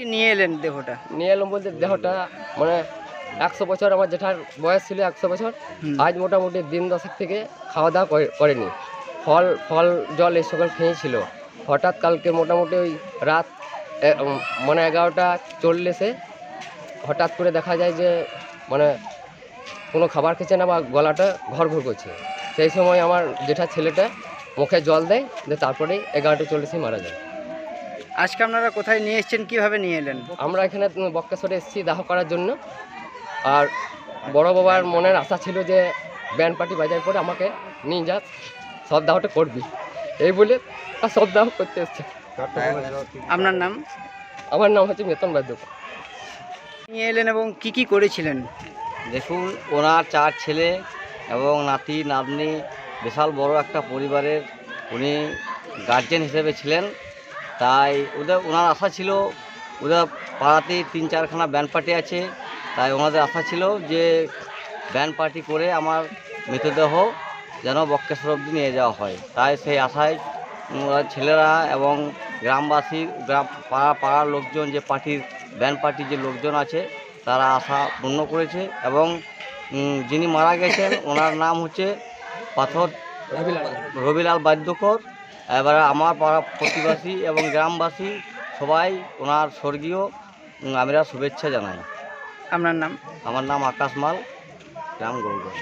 কি নিয়ে এলেন দেহটা? নিয়ে এলাম বলতে দেহটা মানে 100 বছর, আমার জেঠার বয়স ছিল 100 বছর। আজ মোটামুটি দিন 10 থেকে খাওয়া দাওয়া করেনি, ফল জল এই সকল খেয়েছিল। হঠাৎ কালকে মোটামুটি ওই রাত মানে 11:40 হঠাৎ করে দেখা যায় যে মানে কোনো খাবার খেছে না বা গলাটা ঘর করছে। সেই সময় আমার জেঠার ছেলেটা মুখে জল দেয়, তারপরেই 11:40 মারা যায়। আজকে আপনারা কোথায় নিয়ে এসেছেন, কিভাবে নিয়ে এলেন? আমরা এখানে বক্রেশ্বরে এসেছি দাহ করার জন্য। আর বড় বাবার মনের আশা ছিল যে ব্যান্ড পার্টি বাজার পরে আমাকে নিয়ে যা, সব দাহটা করবি, এই বলে আর সব দাহ করতে এসছে। আপনার নাম? আমার নাম হচ্ছে মেতন বাদ্য। নিয়ে এলেন এবং কি কি করেছিলেন? দেখুন, ওনার 4 ছেলে এবং নাতি নাতনি, বিশাল বড় একটা পরিবারের উনি গার্জেন হিসেবে ছিলেন। তাই ওনার আশা ছিল, ওদের পাড়াতেই 3-4খানা ব্যান্ড পার্টি আছে, তাই ওনাদের আশা ছিল যে ব্যান্ড পার্টি করে আমার মৃতদেহ যেন বক্রেশ্বর অবধি নিয়ে যাওয়া হয়। তাই সেই আশায় ছেলেরা এবং গ্রামবাসী, পাড়ার লোকজন, যে পার্টির ব্যান্ড পার্টির যে লোকজন আছে, তারা আশা পূর্ণ করেছে। এবং যিনি মারা গেছেন ওনার নাম হচ্ছে পাথর রবিলাল বাদ্যকর। এবারে আমার পাড়া প্রতিবাসী এবং গ্রামবাসী সবাই ওনার স্বর্গীয় আমরা শুভেচ্ছা জানাই। আপনার নাম? আমার নাম আকাশ মাল, গ্রাম গৌরগঞ্জ।